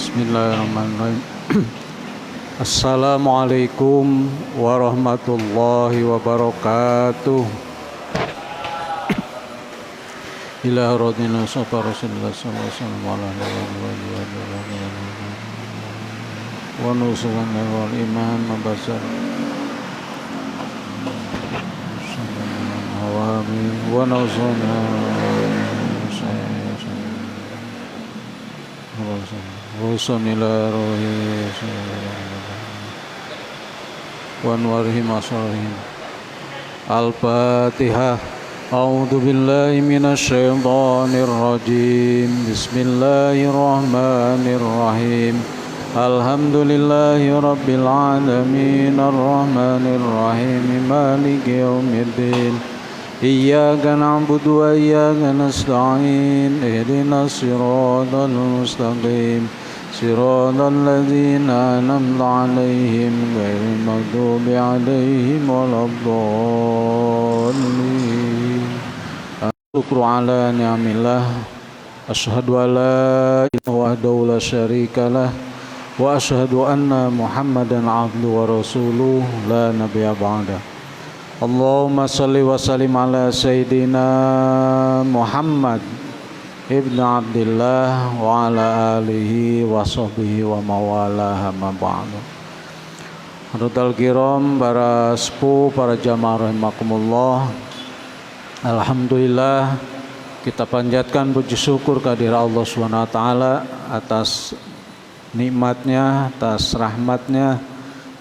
Bismillahirrahmanirrahim. Assalamualaikum warahmatullahi wabarakatuh. Ila radina sapa Rasulullah sallallahu alaihi wasallam wa nusulan wal iman mabasar wa nusuna Rasulillah wa anwarihim asrarihim. Al-Fatihah. A'udzu billahi minasy syaithanir rajim. Bismillahirrahmanirrahim. Alhamdulillahi rabbil alamin arrahmanir rahim maliki yaumiddin. Iyyaka na'budu wa iyyaka nasta'in. Ihdinas siratal mustaqim. Siratal ladzina an'amta 'alaihim ghairil maghdubi 'alaihim waladdallin. Syukru 'ala ni'amillah. Asyhadu an la ilaha wahdahu la syarikalah wa asyhadu anna Muhammadan 'abduhu wa rasuluhu la nabiyya ba'da. Allahumma salli wa sallim ala sayyidina Muhammad ibn Abdillah wa ala alihi wa sahbihi wa mawalah ma ba'du. Hadratul kiram, para sepuh, para jamaah rahimakumullah. Alhamdulillah, kita panjatkan puji syukur kehadirat Allah SWT atas nikmatnya, atas rahmatnya,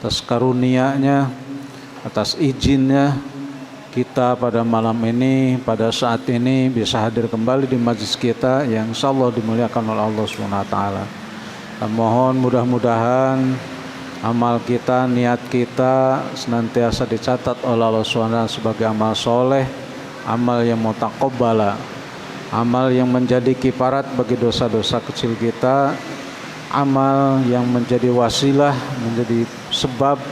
atas karunia-Nya, atas izinnya kita pada malam ini, pada saat ini bisa hadir kembali di majlis kita yang insyaallah dimuliakan oleh Allah SWT. Mohon mudah-mudahan amal kita, niat kita senantiasa dicatat oleh Allah SWT sebagai amal soleh, amal yang mutaqabbala, amal yang menjadi kifarat bagi dosa-dosa kecil kita, amal yang menjadi wasilah, menjadi sebab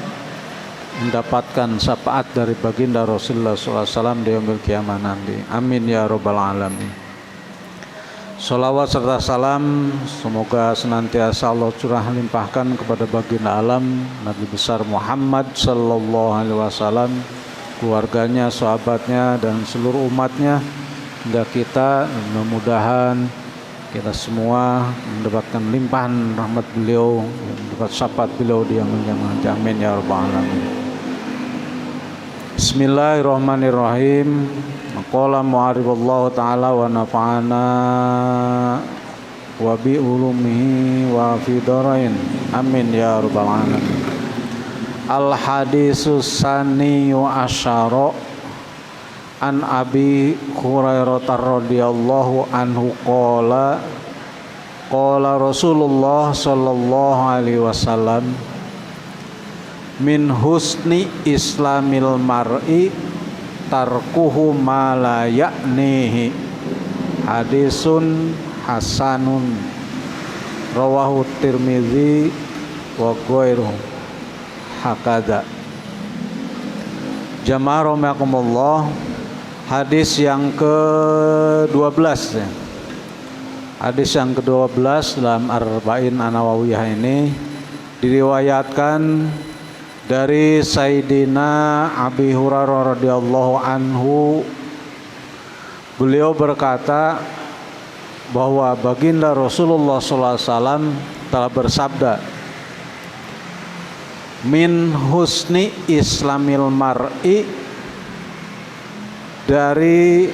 mendapatkan syafaat dari baginda Rasulullah SAW di yaumil qiyamah nanti. Amin ya rabbal alamin. Salawat serta salam semoga senantiasa Allah curah limpahkan kepada baginda alam Nabi besar Muhammad sallallahu alaihi wasallam, keluarganya, sahabatnya dan seluruh umatnya, hingga kita mudah-mudahan kita semua mendapatkan limpahan rahmat beliau, mendapat syafaat beliau di yaumil qiyamah. Amin ya rabbal alamin. Bismillahirrahmanirrahim. Qala mu'arifullah ta'ala wa nafa'ana wa bi ulumihi wa fi darain. Amin ya rabbal alamin. Al hadisus saniyu asyara an Abi Hurairah radhiyallahu anhu qala Rasulullah sallallahu alaihi wasallam, min husni islamil mar'i tarkuhu ma la ya'nihi. Hadisun hasanun rawahu Tirmidzi wa ghairuhu hakadha. Jamaah rahimakumullah, hadis yang ke-12 ya. Hadis yang ke-12 dalam Arba'in An-Nawawiyah ini diriwayatkan dari Sayyidina Abi Hurairah radhiyallahu anhu. Beliau berkata bahwa baginda Rasulullah SAW telah bersabda, min husni islamil mar'i, dari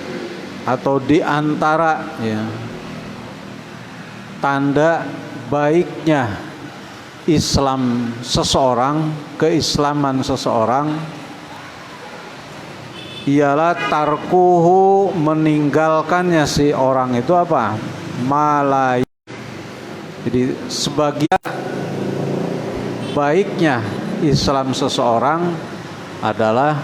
atau di antara ya, tanda baiknya Islam seseorang, keislaman seseorang, ialah tarkuhu, meninggalkannya si orang itu apa? Malai. Jadi sebagian baiknya Islam seseorang adalah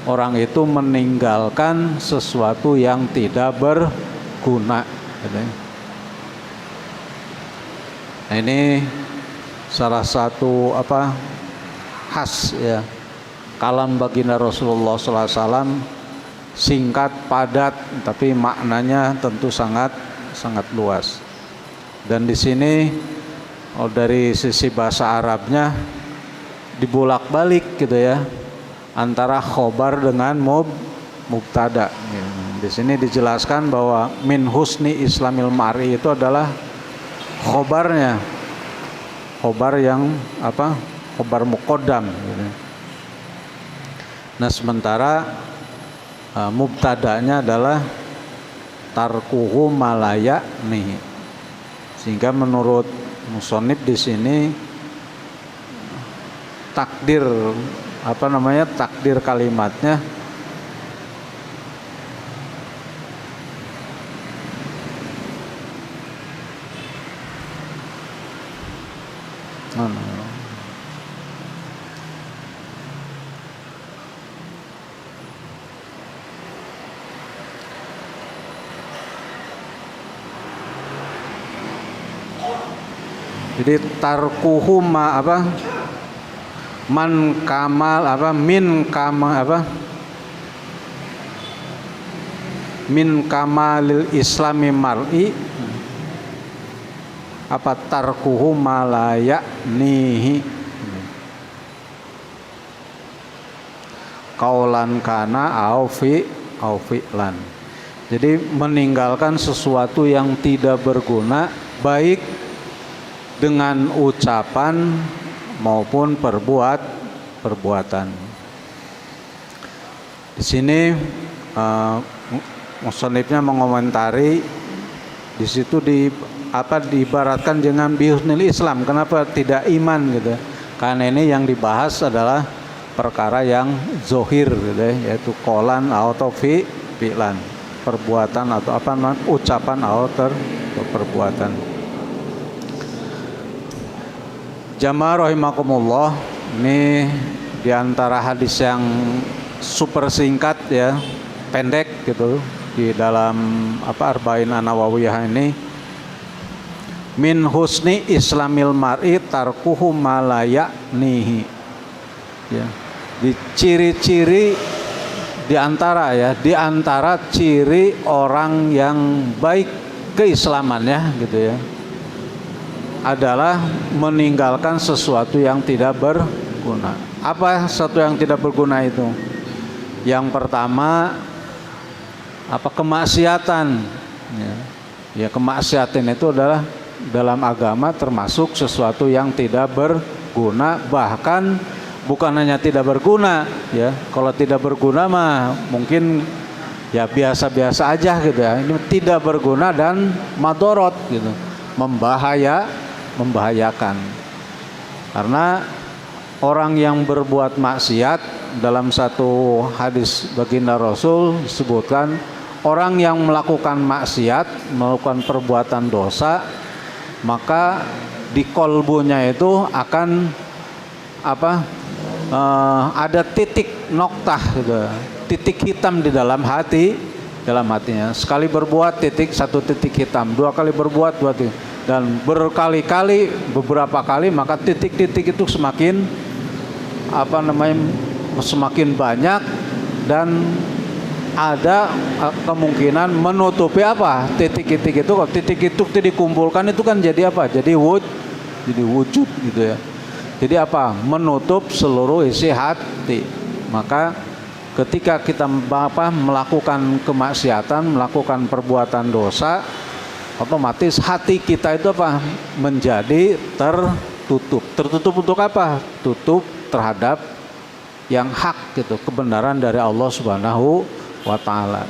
orang itu meninggalkan sesuatu yang tidak berguna. Nah, ini salah satu khas ya kalam baginda Rasulullah SAW, singkat, padat, tapi maknanya tentu sangat luas. Dan di sini dari sisi bahasa Arabnya dibolak-balik gitu ya, antara khobar dengan mubtada. Di sini dijelaskan bahwa min husni islamil mar'i itu adalah khobarnya, khobar yang apa? Khobar muqaddam gitu. Nah, sementara mubtadanya adalah tarkuhu malaya nih. Sehingga menurut musonib di sini takdir takdir kalimatnya jadi tarkuhu man kamal min kamalil islami mar'i tarkuhu malaya nihi kaulan kana au fi'lan. Jadi meninggalkan sesuatu yang tidak berguna baik dengan ucapan maupun perbuatan. Di sini musannifnya mengomentari di situ diibaratkan dengan bihusnil Islam. Kenapa tidak iman gitu? Karena ini yang dibahas adalah perkara yang zohir gitu ya, yaitu qolan atau fi'lan, perbuatan atau ucapan atau perbuatan. Jamaah rahimakumullah, ini diantara hadis yang super singkat ya, pendek gitu di dalam Arba'in An-Nawawiyah ini. Min husni islamil mar'i tarkuhu malaya nihi. Ya. Di ciri-ciri di antara ciri orang yang baik keislamannya gitu ya, adalah meninggalkan sesuatu yang tidak berguna. Apa sesuatu yang tidak berguna itu? Yang pertama kemaksiatan. Ya, kemaksiatan itu adalah dalam agama termasuk sesuatu yang tidak berguna, bahkan bukan hanya tidak berguna ya. Kalau tidak berguna mah mungkin ya biasa-biasa aja gitu ya. Ini tidak berguna dan madorot gitu, membahayakan. Karena orang yang berbuat maksiat, dalam satu hadis baginda Rasul disebutkan, orang yang melakukan maksiat, melakukan perbuatan dosa, maka di kolbunya itu akan ada titik noktah gitu, titik hitam di dalam hatinya. Sekali berbuat satu titik hitam, dua kali berbuat dua titik, dan berkali-kali, beberapa kali, maka titik-titik itu semakin semakin banyak, dan ada kemungkinan menutupi titik-titik itu. Kalau titik itu dikumpulkan itu kan jadi jadi wujud gitu ya. Jadi menutup seluruh isi hati. Maka ketika kita melakukan kemaksiatan, melakukan perbuatan dosa, otomatis hati kita itu menjadi tertutup. Tertutup untuk apa? Tutup terhadap yang hak gitu, kebenaran dari Allah Subhanahu wa taala.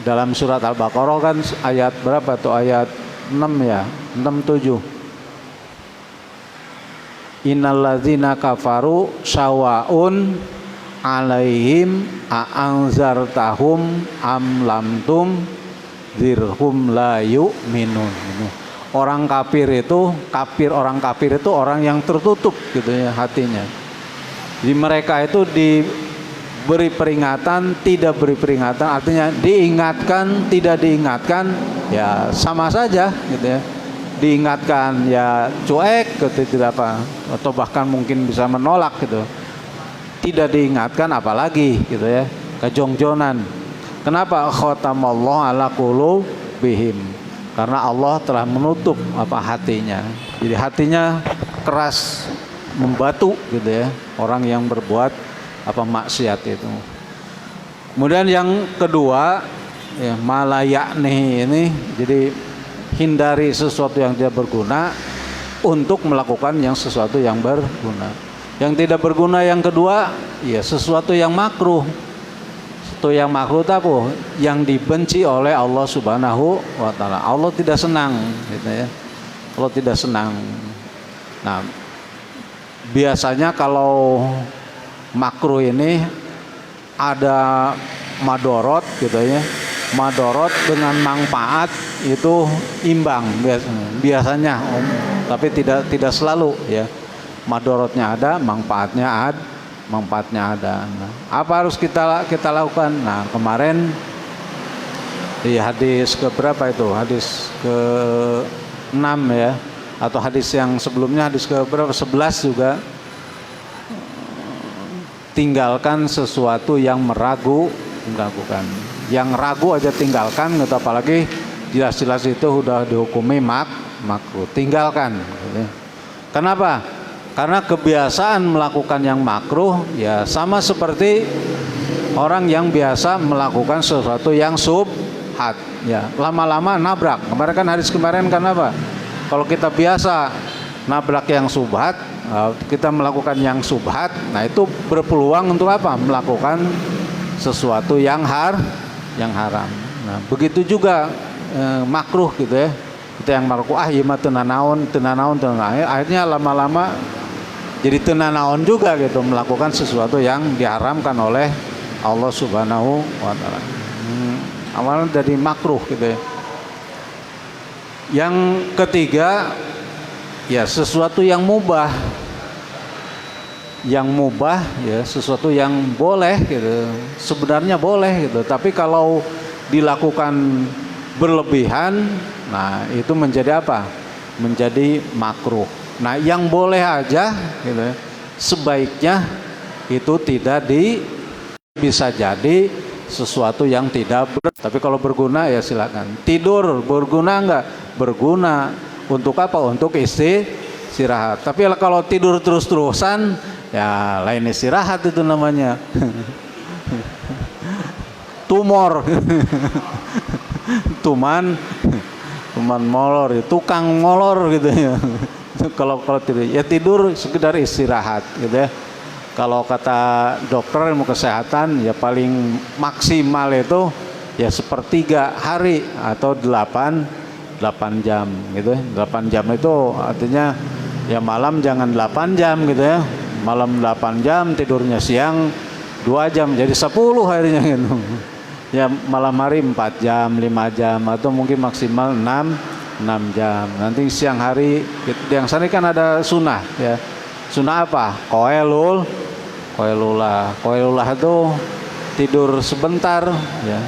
Dalam surat Al-Baqarah kan ayat berapa tuh? Ayat 6 ya, 6-7. Innalladzina kafaru syawaun alaihim a'anzartahum am lam tunzirhum la yu'minun. Orang kafir itu orang yang tertutup gitu ya hatinya. Di mereka itu diberi peringatan, tidak beri peringatan, artinya diingatkan, tidak diingatkan, ya sama saja gitu ya. Diingatkan ya cuek gitu, tidak atau bahkan mungkin bisa menolak gitu. Tidak diingatkan apalagi gitu ya, kejongjonan. Kenapa? Khatamallahu ala qulubihim. Karena Allah telah menutup hatinya. Jadi hatinya keras, membatu gitu ya, orang yang berbuat maksiat itu. Kemudian yang kedua, ya, malayakni ini, jadi hindari sesuatu yang tidak berguna untuk melakukan yang sesuatu yang berguna. Yang tidak berguna yang kedua, ya sesuatu yang makruh. Sesuatu yang makruh itu apa? Yang dibenci oleh Allah Subhanahu wa taala. Allah tidak senang gitu ya. Allah tidak senang. Nah, biasanya kalau makruh ini ada madorot gitu ya. Madorot dengan manfaat itu imbang biasanya, tapi tidak selalu ya. Madorotnya ada, manfaatnya ada. Nah, apa harus kita lakukan? Nah, kemarin di hadis keberapa itu? Hadis ke-6 ya, atau hadis yang sebelumnya, hadis keberapa? 11 juga. Tinggalkan sesuatu yang meragukan. Yang ragu aja tinggalkan, gitu, apalagi jelas-jelas itu udah dihukumi makruh. Tinggalkan. Gitu. Kenapa? Karena kebiasaan melakukan yang makruh ya sama seperti orang yang biasa melakukan sesuatu yang subhat. Ya, lama-lama nabrak. Hadis kemarin kan apa? Kalau kita biasa nabrak yang subhat, kita melakukan yang subhat, nah itu berpeluang untuk apa? Melakukan sesuatu yang haram. Nah, begitu juga makruh gitu ya. Kita yang makruh ieu mah teu nanaon, akhirnya lama-lama jadi teu nanaon juga gitu, melakukan sesuatu yang diharamkan oleh Allah Subhanahu wa taala. Awalnya dari makruh gitu ya. Yang ketiga, ya sesuatu yang mubah. Yang mubah ya sesuatu yang boleh gitu. Sebenarnya boleh gitu, tapi kalau dilakukan berlebihan, nah itu menjadi apa? Menjadi makruh. Nah, yang boleh aja gitu, sebaiknya itu tidak bisa jadi sesuatu yang tidak tapi kalau berguna ya silakan. Tidur berguna enggak? Berguna. Untuk apa? Untuk istirahat. Tapi kalau tidur terus-terusan ya lain istirahat itu namanya. Tumor. Tuman molor, tukang molor gitu ya. Kalau tidur ya tidur sekedar istirahat gitu ya. Kalau kata dokter ilmu kesehatan ya paling maksimal itu ya sepertiga hari atau 8 jam gitu ya. 8 jam itu artinya ya malam jangan 8 jam gitu ya. Malam 8 jam, tidurnya siang 2 jam, jadi 10 harinya gitu. Ya malam hari 4 jam, 5 jam atau mungkin maksimal 6 jam. Nanti siang hari yang sana kan ada sunnah ya. Sunnah apa? Qoilulah itu tidur sebentar ya.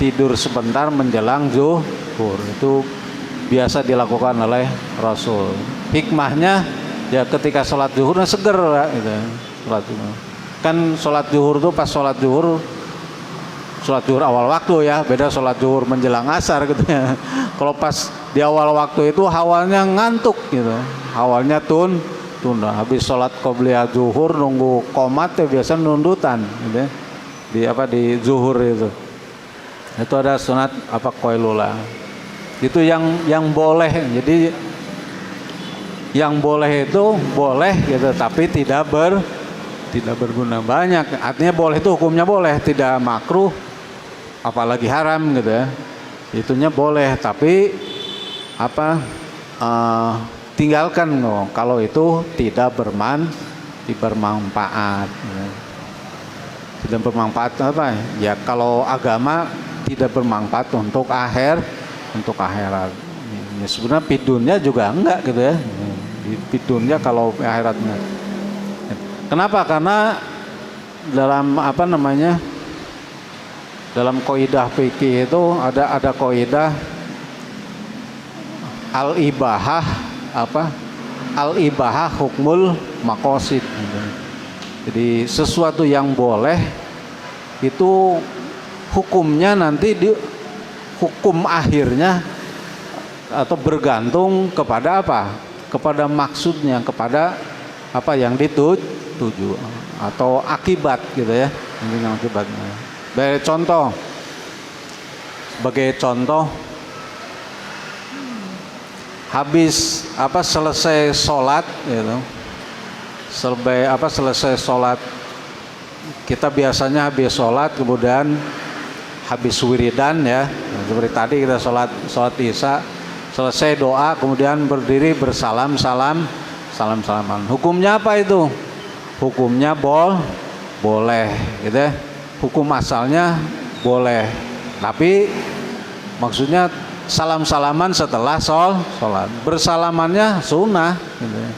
Tidur sebentar menjelang zuhur. Itu biasa dilakukan oleh Rasul. Hikmahnya ya ketika sholat zuhur seger gitu. Kan sholat zuhur tuh pas sholat zuhur awal waktu ya, beda sholat zuhur menjelang asar gitu ya. Kalau pas di awal waktu itu hawanya ngantuk gitu, hawanya tunda. Habis sholat qobliyah zuhur nunggu qomat ya biasa nundutan gitu ya. Di zuhur itu ada sunat qoilulah. Itu yang boleh. Jadi yang boleh itu boleh gitu, tapi tidak berguna banyak. Artinya boleh itu hukumnya boleh, tidak makruh apalagi haram gitu ya. Itunya boleh, tapi tinggalkan kalau itu tidak bermanfaat. Tidak bermanfaat apa? Ya kalau agama tidak bermanfaat untuk akhirat. Ya, sebenarnya pidunnya juga enggak gitu ya. Pidunnya kalau akhiratnya. Kenapa? Karena dalam dalam kaidah fikih itu ada kaidah al-ibahah hukmul maqasid. Jadi sesuatu yang boleh itu hukumnya nanti hukum akhirnya atau bergantung kepada apa? kepada maksudnya, kepada apa yang dituju atau akibat gitu ya, ini akibatnya. Sebagai contoh, habis selesai sholat gitu, selesai sholat, kita biasanya habis sholat kemudian habis wiridan ya, seperti tadi kita sholat isya, selesai doa kemudian berdiri bersalam salaman. Hukumnya apa itu? Hukumnya boleh gitu ya. Hukum asalnya boleh, tapi maksudnya salam-salaman setelah sholat. Bersalamannya sunnah gitu ya.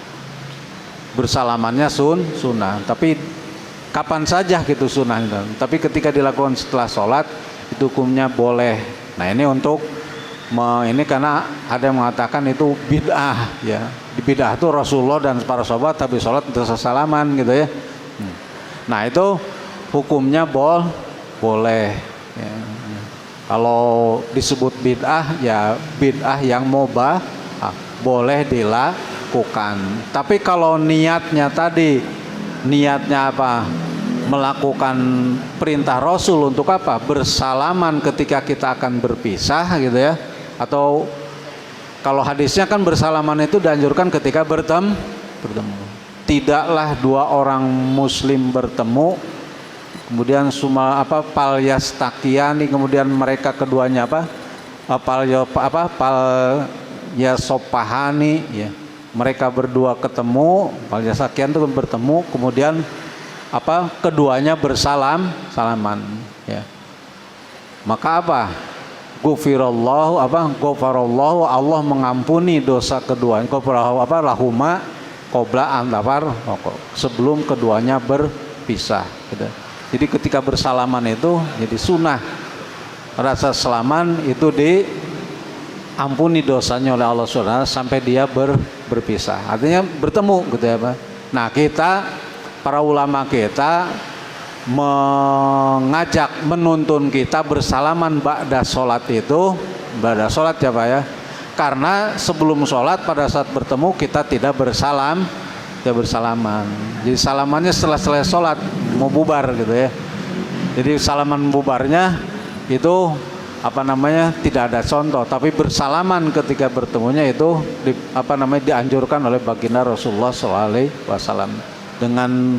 Bersalamannya sunnah, tapi kapan saja gitu sunnah gitu. Tapi ketika dilakukan setelah sholat itu hukumnya boleh. Nah ini untuk ini karena ada yang mengatakan itu bid'ah ya. Di bid'ah itu Rasulullah dan para sahabat tapi sholat untuk salaman gitu ya. Nah itu hukumnya boleh ya. Kalau disebut bid'ah ya bid'ah yang mubah boleh dilakukan. Tapi kalau niatnya apa? Melakukan perintah Rasul untuk apa? Bersalaman ketika kita akan berpisah gitu ya. Atau kalau hadisnya kan bersalaman itu dianjurkan ketika bertemu. Tidaklah dua orang muslim bertemu kemudian pal yastaqiani, kemudian mereka keduanya pal yasopahani ya. Mereka berdua ketemu, pal yastaqian itu bertemu, kemudian keduanya salaman ya. Maka Ghafarallahu Allah mengampuni dosa keduanya. Lahuma qabla an sebelum keduanya berpisah gitu. Jadi ketika bersalaman itu jadi sunnah. Rasa salaman itu diampuni dosanya oleh Allah SWT sampai dia berpisah. Artinya bertemu gitu ya Pak. Nah kita para ulama kita mengajak, menuntun kita bersalaman ba'da sholat itu, ba'da sholat ya Pak ya, karena sebelum sholat pada saat bertemu kita tidak bersalaman. Jadi salamannya setelah selesai sholat mau bubar gitu ya. Jadi salaman bubarnya itu tidak ada contoh, tapi bersalaman ketika bertemunya itu dianjurkan oleh baginda Rasulullah SAW dengan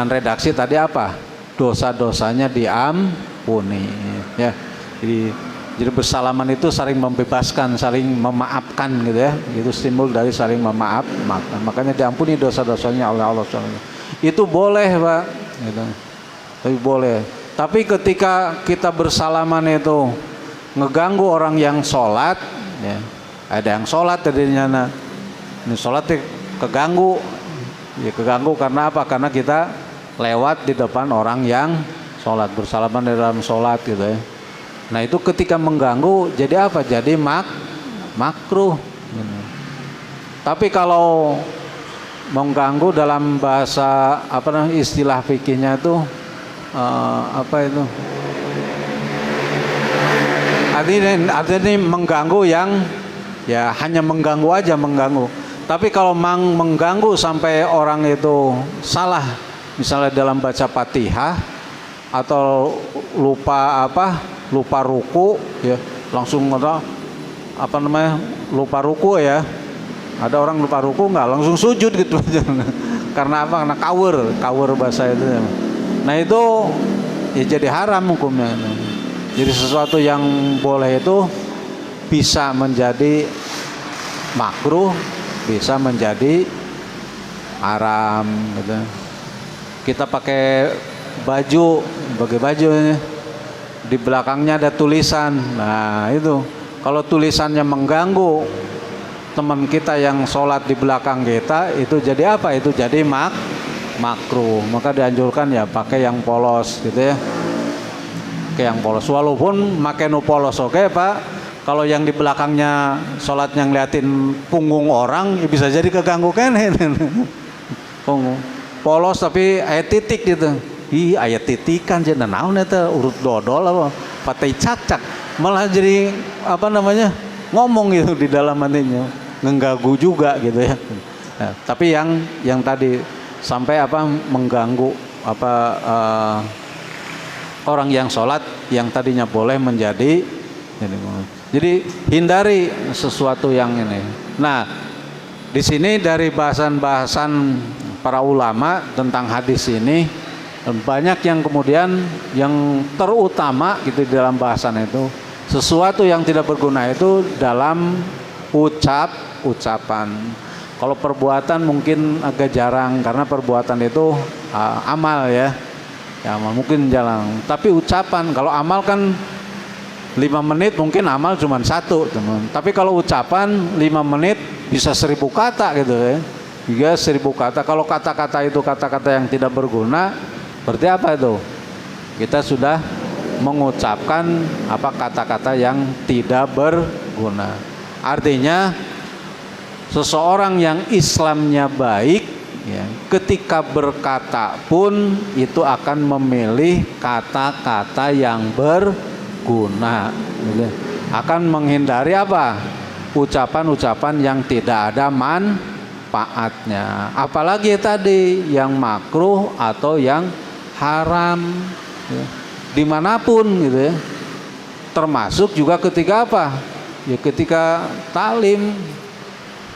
redaksi tadi dosa-dosanya diampuni ya. Jadi bersalaman itu saling membebaskan, saling memaafkan gitu ya. Itu simbol dari saling memaafkan. Makanya diampuni dosa-dosanya oleh Allah SWT. Itu boleh Pak gitu. Tapi boleh. Tapi ketika kita bersalaman itu ngeganggu orang yang sholat ya. Ada yang sholat tadinya, ini sholat keganggu. Ya keganggu karena apa? Karena kita lewat di depan orang yang sholat, bersalaman di dalam sholat gitu ya. Nah itu ketika mengganggu jadi apa? Jadi makruh. Tapi kalau mengganggu dalam bahasa istilah fikihnya itu artinya mengganggu yang ya hanya mengganggu aja mengganggu. Tapi kalau mengganggu sampai orang itu salah, misalnya dalam baca Fatihah atau lupa ruku ya, langsung lupa ruku ya. Ada orang lupa ruku nggak langsung sujud gitu aja. Karena apa? Karena kawur bahasa itu. Nah itu ya jadi haram hukumnya. Jadi sesuatu yang boleh itu bisa menjadi makruh, bisa menjadi haram gitu. Kita pakai baju ini, di belakangnya ada tulisan. Nah itu kalau tulisannya mengganggu teman kita yang sholat di belakang kita, itu jadi apa? Itu jadi makruh. Maka dianjurkan ya pakai yang polos gitu ya. Pakai yang polos. Walaupun pakai nu polos oke Pak. Kalau yang di belakangnya sholatnya ngeliatin punggung orang, ya bisa jadi keganggu kan? Punggung polos tapi ayat titik gitu. Ayat titikan jadi naon eta urut dodol apa? Patai cak-cak. Malah jadi ngomong gitu di dalam hatinya. mengganggu juga gitu ya. Nah, tapi yang tadi sampai apa mengganggu apa orang yang sholat yang tadinya boleh menjadi jadi hindari sesuatu yang ini. Nah, di sini dari bahasan-bahasan para ulama tentang hadis ini banyak yang kemudian yang terutama gitu di dalam bahasan itu sesuatu yang tidak berguna itu dalam ucapan. Kalau perbuatan mungkin agak jarang karena perbuatan itu amal ya amal mungkin jarang. Tapi ucapan kalau amal kan 5 menit mungkin amal cuma 1 teman. Tapi kalau ucapan 5 menit bisa 1000 kata gitu ya. Juga 1000 kata. Kalau kata-kata itu kata-kata yang tidak berguna, berarti apa itu? Kita sudah mengucapkan apa kata-kata yang tidak berguna. Artinya seseorang yang Islamnya baik ya, ketika berkata pun itu akan memilih kata-kata yang berguna gitu. Akan menghindari apa? Ucapan-ucapan yang tidak ada manfaatnya. Apalagi tadi yang makruh atau yang haram ya. Dimanapun gitu ya. Termasuk juga ketika apa? Ya ketika talim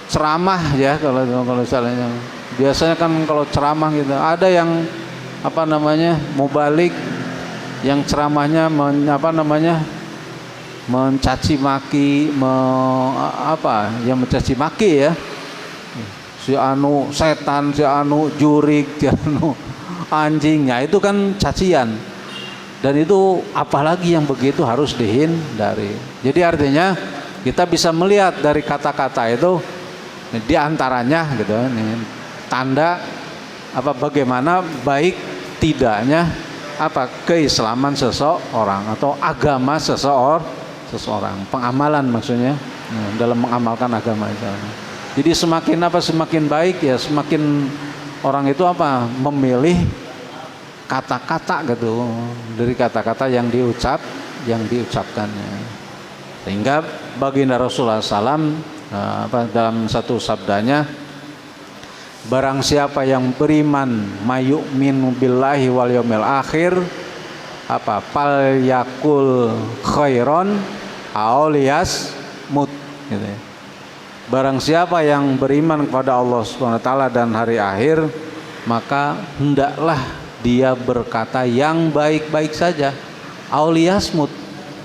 ceramah ya kalau misalnya biasanya kan kalau ceramah gitu ada yang apa namanya mubalik yang ceramahnya mencaci maki yang mencaci maki ya si anu setan si anu jurik si anu anjingnya itu kan cacian dan itu apalagi yang begitu harus dihindari. Jadi artinya kita bisa melihat dari kata-kata itu di antaranya gitu nih tanda apa bagaimana baik tidaknya apa keislaman seseorang atau agama seseorang pengamalan maksudnya dalam mengamalkan agama itu. Jadi semakin baik ya semakin orang itu apa memilih kata-kata gitu dari kata-kata yang diucapkannya. Sehingga baginda Rasulullah SAW dalam satu sabdanya, barang siapa yang beriman mayu'minu billahi wal yaumil akhir fal yakul khairon aw liyasmut gitu ya. Barang siapa yang beriman kepada Allah Subhanahu wa taala dan hari akhir, maka hendaklah dia berkata yang baik-baik saja, aw liyasmut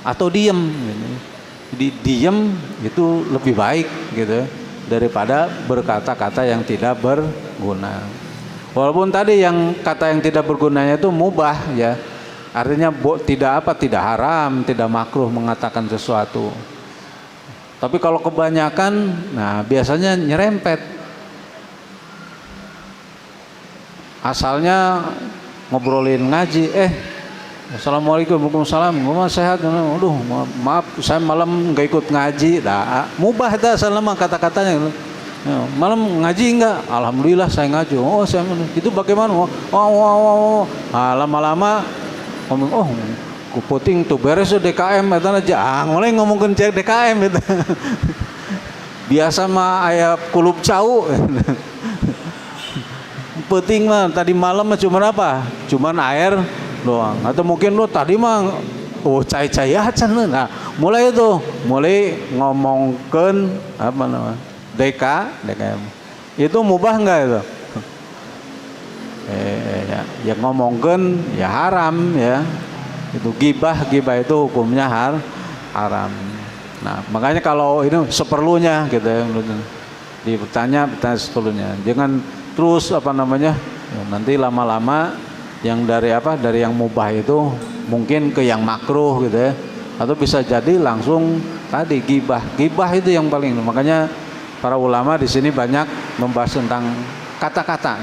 atau diam gitu. Jadi diam itu lebih baik gitu daripada berkata-kata yang tidak berguna. Walaupun tadi yang kata yang tidak bergunanya itu mubah ya. Artinya tidak haram, tidak makruh mengatakan sesuatu. Tapi kalau kebanyakan nah biasanya nyerempet. Asalnya ngobrolin ngaji, Assalamualaikum, waalaikumsalam, gimana sehat? Aduh, maaf, saya malam nggak ikut ngaji. Dah, mubah dah selama kata-katanya. Malam ngaji enggak? Alhamdulillah saya ngaji. Oh, saya itu bagaimana? Lama-lama ngomong, kuputing tuh beres DKM eta aja. Mulai ngomongin cek DKM itu. Biasa mah aya kulub cau. Penting mah tadi malam mah cuma apa? Cuman air doang. Atau mungkin lo tadi mah cai-cai acan. Nah, mulai ngomongkeun apa namanya? DKM. Itu mubah enggak itu? Ya ngomongkeun ya haram ya. Itu gibah itu hukumnya haram. Nah, makanya kalau ini seperlunya gitu ya. Bertanya seperlunya. Jangan terus nanti lama-lama yang dari yang mubah itu mungkin ke yang makruh gitu ya, atau bisa jadi langsung tadi gibah itu yang paling. Makanya para ulama di sini banyak membahas tentang kata-kata.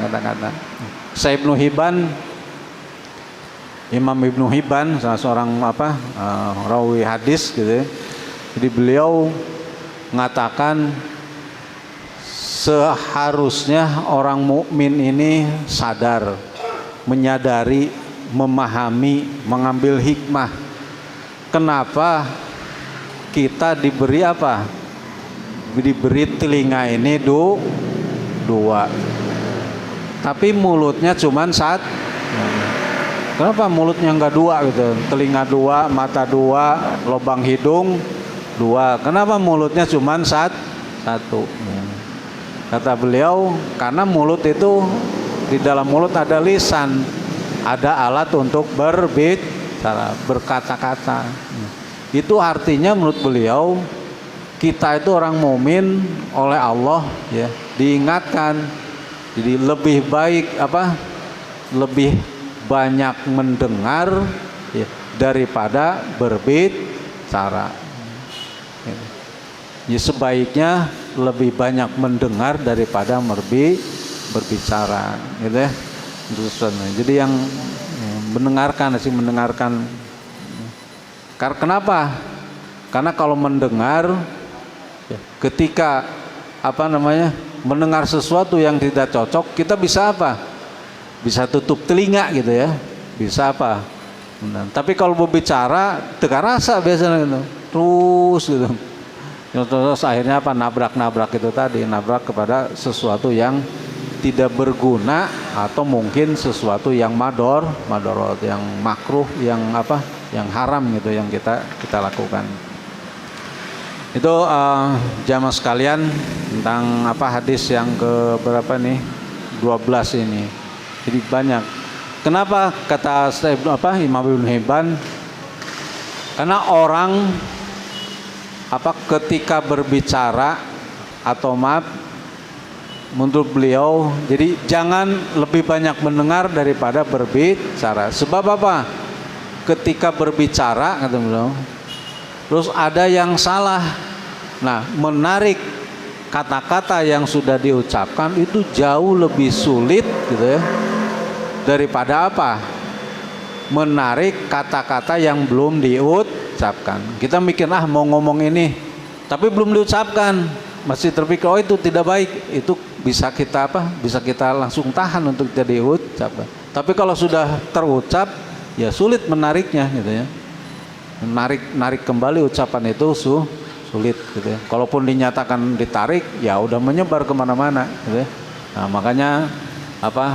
Imam Ibnu Hibban salah seorang rawi hadis gitu ya. Jadi beliau mengatakan seharusnya orang mukmin ini sadar, menyadari, memahami, mengambil hikmah. Kenapa kita diberi diberi telinga ini dua, tapi mulutnya cuman satu. Kenapa mulutnya enggak dua gitu? Telinga dua, mata dua, lubang hidung dua. Kenapa mulutnya cuman satu? Kata beliau, karena mulut itu, di dalam mulut ada lisan, ada alat untuk berbicara, berkata-kata. Itu artinya menurut beliau, kita itu orang mukmin oleh Allah ya, diingatkan. Jadi lebih baik lebih banyak mendengar ya, daripada berbicara. Ya, sebaiknya lebih banyak mendengar daripada berbicara, gitu ya. Jadi yang mendengarkan. Kenapa? Karena kalau mendengar, ya, ketika mendengar sesuatu yang tidak cocok, kita bisa bisa tutup telinga gitu ya, bisa tapi kalau berbicara teka rasa biasanya gitu, terus akhirnya nabrak itu tadi, nabrak kepada sesuatu yang tidak berguna, atau mungkin sesuatu yang madorot, yang makruh, yang haram gitu, yang kita lakukan. Itu jamaah sekalian tentang hadis yang ke berapa nih, 12 ini. Jadi banyak. Kenapa kata Imam Ibnu Hibban? Karena orang ketika berbicara atau menurut beliau, jadi jangan lebih banyak mendengar daripada berbicara. Sebab ketika berbicara, kata beliau, terus ada yang salah. Nah, menarik kata-kata yang sudah diucapkan itu jauh lebih sulit gitu ya, daripada menarik kata-kata yang belum diucapkan. Kita mikir mau ngomong ini, tapi belum diucapkan, masih terpikir itu tidak baik, itu bisa kita bisa kita langsung tahan untuk tidak diucapkan. Tapi kalau sudah terucap, ya sulit menariknya gitu ya. Narik kembali ucapan itu sulit gitu ya. Kalaupun dinyatakan ditarik, ya udah menyebar kemana-mana gitu ya. Nah, makanya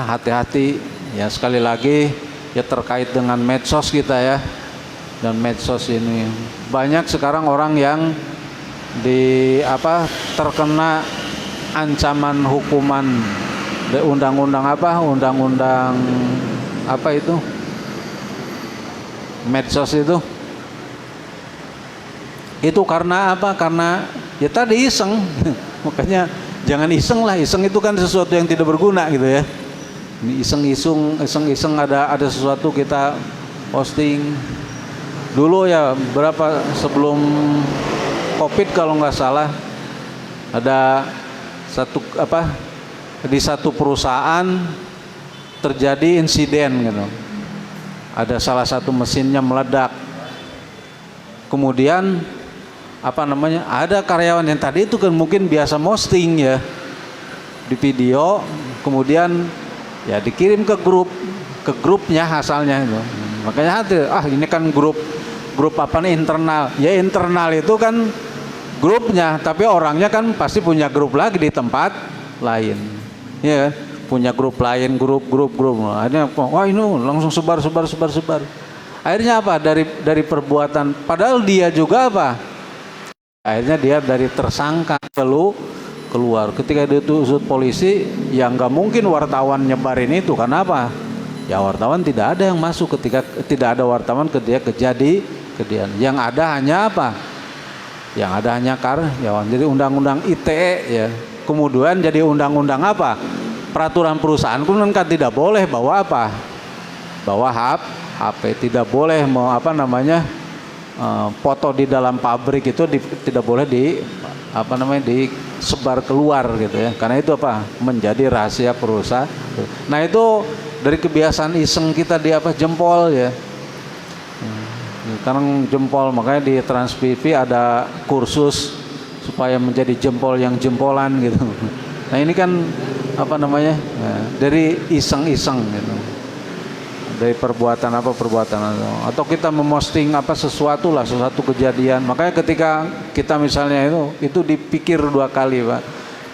hati-hati ya, sekali lagi ya, terkait dengan medsos kita ya. Dan medsos ini banyak sekarang orang yang terkena ancaman hukuman undang-undang itu medsos itu karena karena ya tadi iseng. Makanya jangan iseng lah, iseng itu kan sesuatu yang tidak berguna gitu ya. Iseng ada sesuatu kita posting. Dulu ya berapa sebelum Covid kalau nggak salah, ada di satu perusahaan terjadi insiden gitu. Ada salah satu mesinnya meledak. Kemudian ada karyawan yang tadi itu kan mungkin biasa posting ya di video, kemudian ya dikirim ke grupnya asalnya itu. Makanya ini kan grup internal. Ya internal itu kan grupnya, tapi orangnya kan pasti punya grup lagi di tempat lain. Ya, punya grup lain, grup. Akhirnya ini langsung sebar. Akhirnya dari perbuatan, padahal dia juga akhirnya dia dari tersangka keluar. Ketika ditusut polisi, ya nggak mungkin wartawan nyebarin itu. Kenapa? Ya wartawan tidak ada yang masuk ketika tidak ada wartawan ketika kejadian. Yang ada hanya Yang ada hanya karyawan. Jadi undang-undang ITE ya. Kemudian jadi undang-undang peraturan perusahaan kan tidak boleh bawa HP, tidak boleh foto di dalam pabrik itu tidak boleh disebar keluar gitu ya, karena itu menjadi rahasia perusahaan. Nah itu dari kebiasaan iseng kita di jempol ya. Sekarang jempol, makanya di Trans TV ada kursus supaya menjadi jempol yang jempolan gitu. Nah ini kan dari iseng-iseng gitu. dari perbuatan apa atau kita memosting apa sesuatu kejadian. Makanya ketika kita misalnya itu dipikir 2 kali Pak,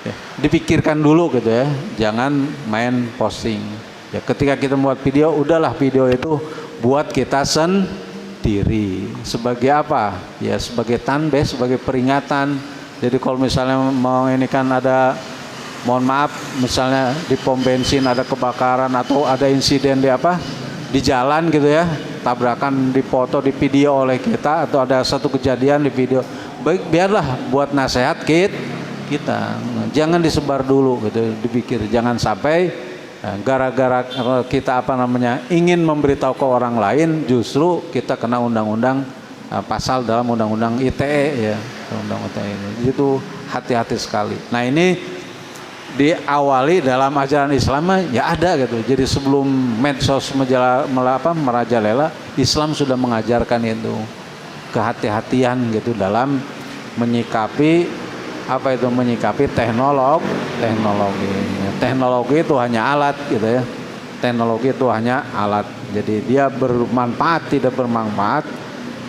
ya, dipikirkan dulu gitu ya, jangan main posting. Ya, ketika kita buat video, udahlah video itu buat kita sendiri. Sebagai apa? Ya sebagai tanbih, sebagai peringatan. Jadi kalau misalnya mau ini kan ada, mohon maaf, misalnya di pom bensin ada kebakaran atau ada insiden di jalan gitu ya, tabrakan dipoto, di video oleh kita, atau ada satu kejadian di video, baik biarlah buat nasihat kita, jangan disebar dulu gitu, dipikir jangan sampai gara-gara kita ingin memberitahu ke orang lain, justru kita kena undang-undang pasal dalam undang-undang ITE ya, undang-undang ITE itu hati-hati sekali. Nah ini diawali dalam ajaran Islam ya ada gitu. Jadi sebelum medsos merajalela, Islam sudah mengajarkan itu kehati-hatian gitu dalam menyikapi menyikapi teknologi. Teknologi itu hanya alat gitu ya. Teknologi itu hanya alat. Jadi dia bermanfaat tidak bermanfaat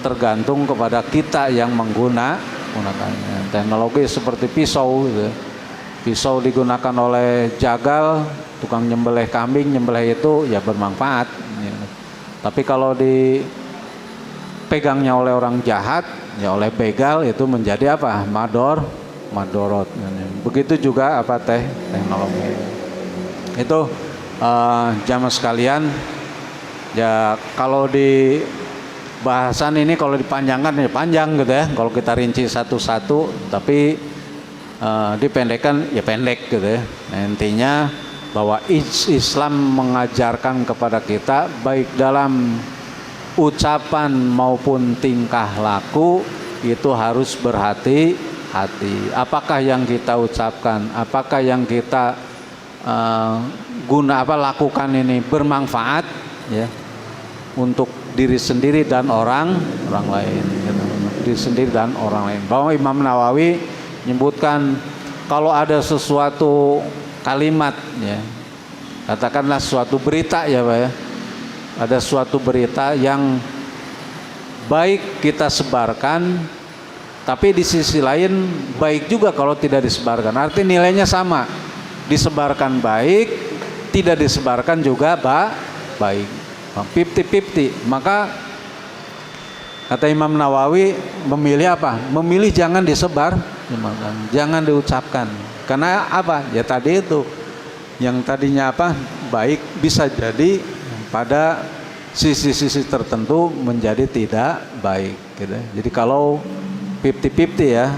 tergantung kepada kita yang menggunakannya. Teknologi seperti pisau gitu. Pisau digunakan oleh jagal, tukang nyembelih kambing, nyembelih itu ya bermanfaat. Ya. Tapi kalau dipegangnya oleh orang jahat, ya oleh begal, itu menjadi madorot. Begitu juga teknologi. Itu jamaah sekalian, ya kalau di bahasan ini kalau dipanjangkan ya panjang gitu ya. Kalau kita rinci satu-satu, tapi dipendekkan ya pendek gitu ya. Nah, intinya bahwa Islam mengajarkan kepada kita baik dalam ucapan maupun tingkah laku itu harus berhati-hati. Apakah yang kita ucapkan, apakah yang kita lakukan ini bermanfaat ya untuk diri sendiri dan orang lain gitu. Diri sendiri dan orang lain. Bahwa Imam Nawawi menyebutkan kalau ada sesuatu kalimat ya, katakanlah suatu berita ya Pak ya, ada suatu berita yang baik kita sebarkan, tapi di sisi lain baik juga kalau tidak disebarkan. Artinya nilainya sama, disebarkan baik, tidak disebarkan juga baik, 50-50. Maka kata Imam Nawawi memilih memilih jangan disebar, jangan diucapkan. Karena ya tadi itu yang tadinya baik bisa jadi pada sisi-sisi tertentu menjadi tidak baik gitu. Jadi kalau 50-50 ya,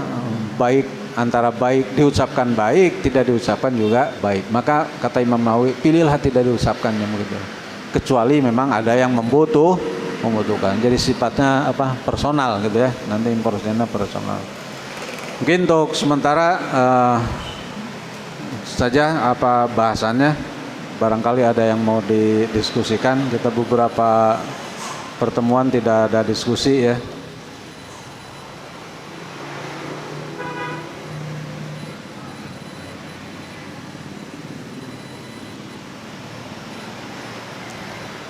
baik antara baik diucapkan baik, tidak diucapkan juga baik. Maka kata Imam Nawawi, pilihlah tidak diucapkannya begitu. Kecuali memang ada yang membutuhkan. Jadi sifatnya personal gitu ya. Nanti impornya personal. Mungkin untuk sementara saja bahasannya. Barangkali ada yang mau didiskusikan. Kita beberapa pertemuan tidak ada diskusi ya.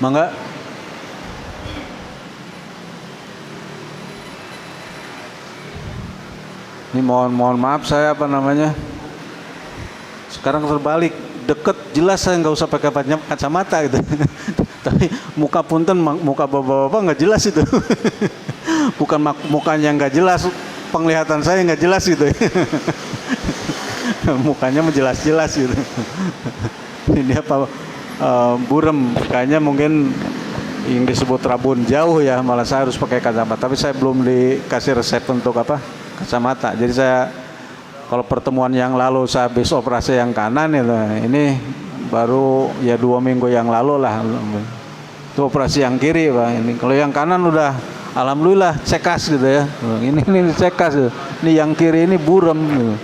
Mangga. Ini mohon maaf saya sekarang terbalik, deket jelas saya nggak usah pakai kacamata gitu. Tapi muka punten, muka bapak-bapak nggak jelas itu. Bukan mukanya nggak jelas, penglihatan saya nggak jelas gitu. Mukanya menjelas-jelas gitu. Ini burem, kayaknya mungkin yang disebut rabun jauh ya, malah saya harus pakai kacamata. Tapi saya belum dikasih resep untuk kacamata. Jadi saya kalau pertemuan yang lalu saya habis operasi yang kanan ini baru ya 2 minggu yang lalu lah itu operasi yang kiri Pak. Ini kalau yang kanan udah alhamdulillah cekas gitu ya. Ini cekas, ini yang kiri ini burem gitu.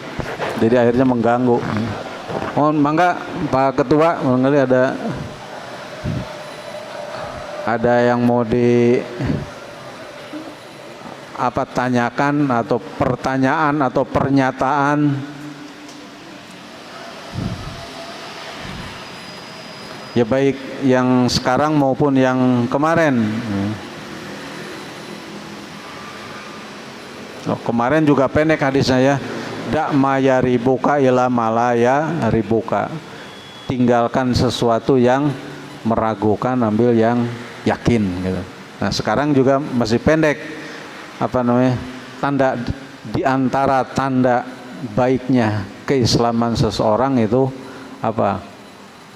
Jadi akhirnya mengganggu. Mohon mangga Pak Ketua, barangkali ada yang mau tanyakan atau pertanyaan atau pernyataan. Ya baik yang sekarang maupun yang kemarin. Kemarin juga pendek hadisnya ya. Dak maya ribuka ila malaya ribuka. Tinggalkan sesuatu yang meragukan, ambil yang yakin gitu. Nah, sekarang juga masih pendek. Tanda di antara tanda baiknya keislaman seseorang itu apa?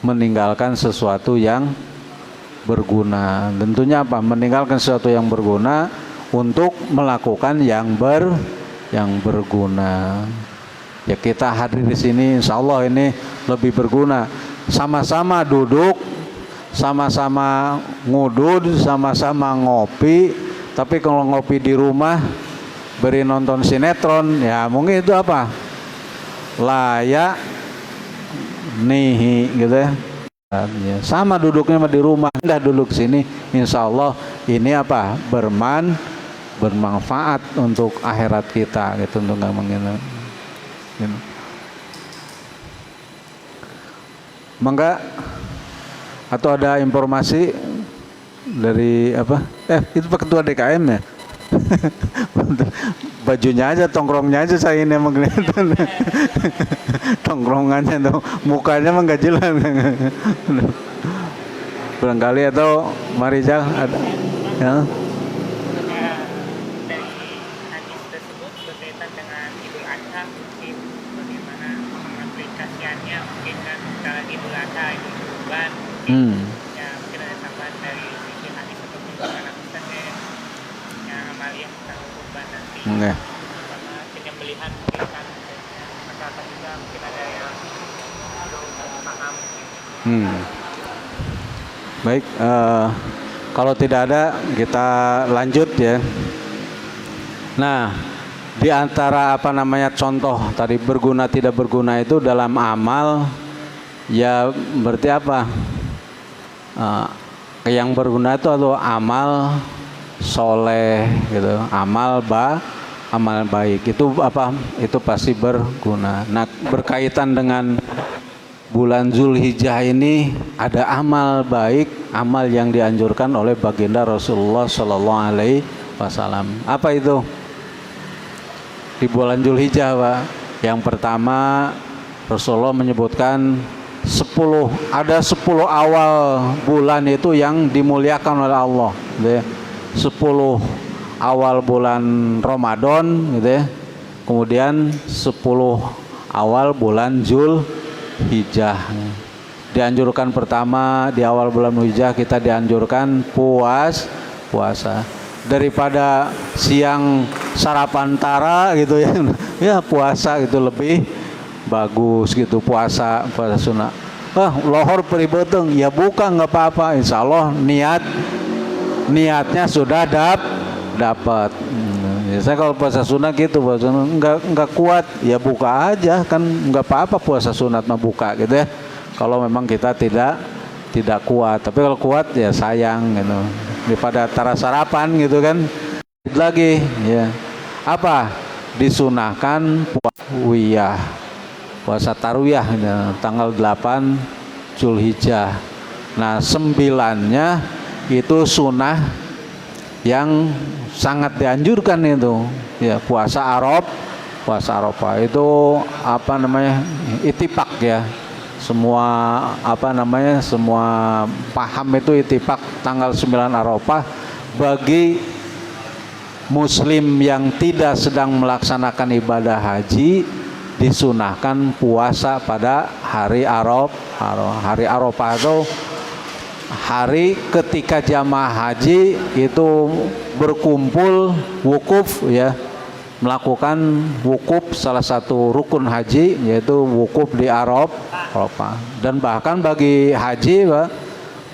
Meninggalkan sesuatu yang berguna. Tentunya apa? Meninggalkan sesuatu yang berguna untuk melakukan yang berguna. Ya kita hadir di sini, insya Allah ini lebih berguna. Sama-sama duduk, sama-sama ngudud, sama-sama ngopi. Tapi kalau ngopi di rumah, beri nonton sinetron, ya mungkin itu apa? Layak nihi gitu ya. Sama duduknya di rumah, dah duduk sini, insya Allah ini apa? Bermanfaat untuk akhirat kita gitu, untuk nggak mengingat. Gitu. Mangga atau ada informasi dari apa? Itu Pak Ketua DKM ya. Bajunya aja, tongkrongnya aja saya ini emang kelihatan. Tongkrongannya tuh, mukanya emang gak jelas. Barangkali atau Marijal ada ya. Ya mungkin ada tambahan dari sisi hadis atau penjelasan Ustaznya yang amaliyah tentang kurban nanti sama penyembelihan mungkin kan masyarakat juga mungkin ada yang belum paham. Baik, kalau tidak ada kita lanjut ya. Nah, di antara contoh tadi berguna tidak berguna itu dalam amal, ya berarti apa? Yang berguna itu atau amal soleh gitu, amal baik itu apa? Itu pasti berguna. Nah, berkaitan dengan bulan Zulhijjah ini ada amal baik, amal yang dianjurkan oleh baginda Rasulullah Shallallahu Alaihi Wasallam. Apa itu? Di bulan Zulhijjah, Pak. Yang pertama Rasulullah menyebutkan 10 awal bulan itu yang dimuliakan oleh Allah, gitu ya. 10 awal bulan Ramadan, gitu ya. Kemudian 10 awal bulan Zulhijjah. Dianjurkan pertama di awal bulan Zulhijjah kita dianjurkan puasa. Daripada siang sarapan tara gitu ya. Ya puasa gitu lebih bagus gitu, puasa sunnah. Lohor peribeteng ya buka nggak apa-apa, insya Allah niatnya sudah dapat. Saya kalau puasa sunat gitu, puasa nggak kuat ya buka aja kan, nggak apa-apa puasa sunat mah buka gitu ya. Kalau memang kita tidak kuat, tapi kalau kuat ya sayang gitu. Daripada tara sarapan gitu kan. Lagi ya apa disunahkan puasa tarwiyah ya, tanggal 8 Zulhijjah. Nah 9-nya itu sunnah yang sangat dianjurkan itu ya, puasa Arafah itu ittifaq ya, semua semua paham itu ittifaq tanggal 9 Arafah. Bagi muslim yang tidak sedang melaksanakan ibadah haji disunahkan puasa pada hari Arafah. Hari Arafah itu hari ketika jamaah haji itu berkumpul wukuf ya, melakukan wukuf, salah satu rukun haji yaitu wukuf di Arafah. Dan bahkan bagi haji,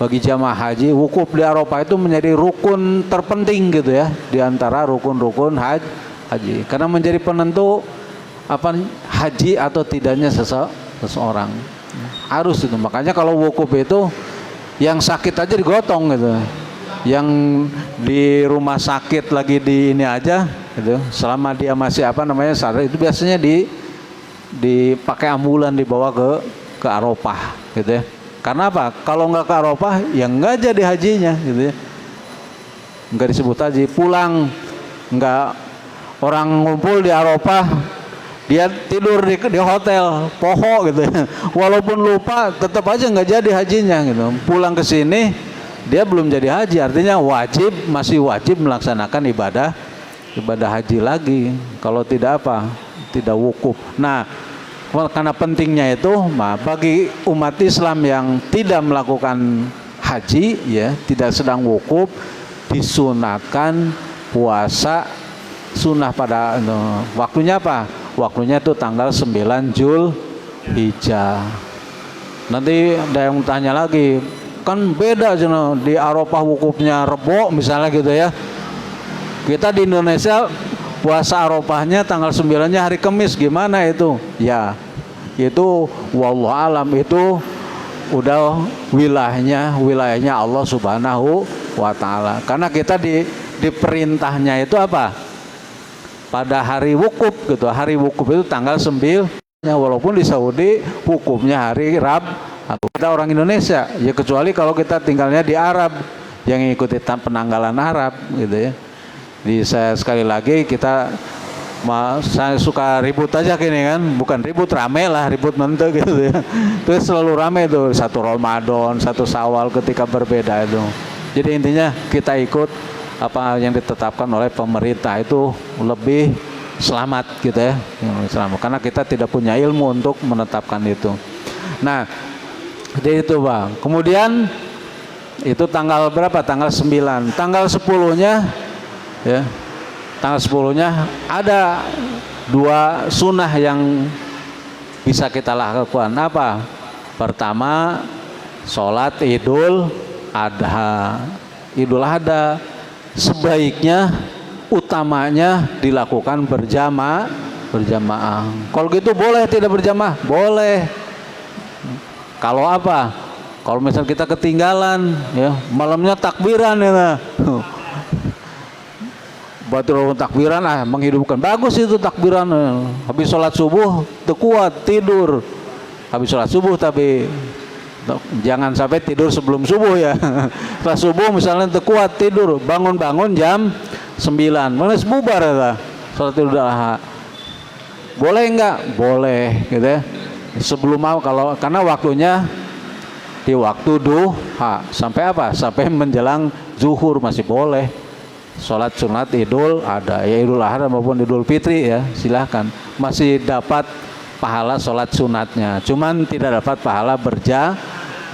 bagi jamaah haji, wukuf di Arafah itu menjadi rukun terpenting gitu ya, di antara rukun-rukun haji, karena menjadi penentu haji atau tidaknya seseorang. Harus itu. Makanya kalau wukuf itu yang sakit aja digotong gitu, yang di rumah sakit lagi di ini aja gitu, selama dia masih sadar, itu biasanya dipakai ambulan dibawa ke Arafah gitu ya. Karena apa? Kalau nggak ke Arafah, ya nggak jadi hajinya, gitu ya. Nggak disebut haji. Pulang nggak, orang ngumpul di Arafah, dia tidur di hotel, poho gitu ya. Walaupun lupa, tetap aja nggak jadi hajinya, gitu. Pulang ke sini, dia belum jadi haji. Artinya masih wajib melaksanakan ibadah haji lagi. Kalau tidak apa? Tidak wukuf. Nah, karena pentingnya itu, bagi umat Islam yang tidak melakukan haji, ya, tidak sedang wukuf, disunahkan puasa sunnah pada waktunya apa? Waktunya itu tanggal 9 Zulhijjah. Nanti ada yang tanya lagi, kan beda di Arafah wukufnya Rebo misalnya gitu ya. Kita di Indonesia puasa Arafahnya tanggal 9-nya hari Kamis, gimana itu? Ya, itu wallahu alam, itu udah wilayahnya Allah Subhanahu wa taala. Karena kita diperintahnya itu apa? Pada hari wukuf gitu. Hari wukuf itu tanggal 9, walaupun di Saudi wukufnya hari Rabu. Kita orang Indonesia, ya kecuali kalau kita tinggalnya di Arab yang mengikuti penanggalan Arab gitu ya. Saya sekali lagi saya suka ribut aja gini kan, bukan ribut, rame lah, ribut mentek gitu ya. Terus selalu rame tuh, satu Ramadan, satu Syawal ketika berbeda itu. Jadi intinya kita ikut apa yang ditetapkan oleh pemerintah, itu lebih selamat gitu ya. Selamat, karena kita tidak punya ilmu untuk menetapkan itu. Nah, jadi itu Bang. Kemudian itu tanggal berapa? Tanggal 9. Tanggal 10-nya ya, tanggal 10-nya ada 2 sunnah yang bisa kita lakukan. Apa? Pertama, sholat Idul Adha. Idul Adha sebaiknya, utamanya dilakukan berjamaah. Kalau gitu boleh tidak berjamaah? Boleh. Kalau apa? Kalau misal kita ketinggalan ya, malamnya takbiran ya. Batul takbiran menghidupkan, bagus itu takbiran. Habis sholat subuh kuat tidur, habis sholat subuh, tapi jangan sampai tidur sebelum subuh ya. Setelah subuh misalnya kuat tidur, bangun jam 9, mana bubar ya sholat Idul Adha. Boleh enggak? Boleh gitu ya. Sebelum kalau karena waktunya di waktu duha sampai apa? Sampai menjelang zuhur masih boleh. Sholat sunat Idul Adha, ya Idul Adha maupun Idul Fitri ya, silahkan, masih dapat pahala sholat sunatnya, cuman tidak dapat pahala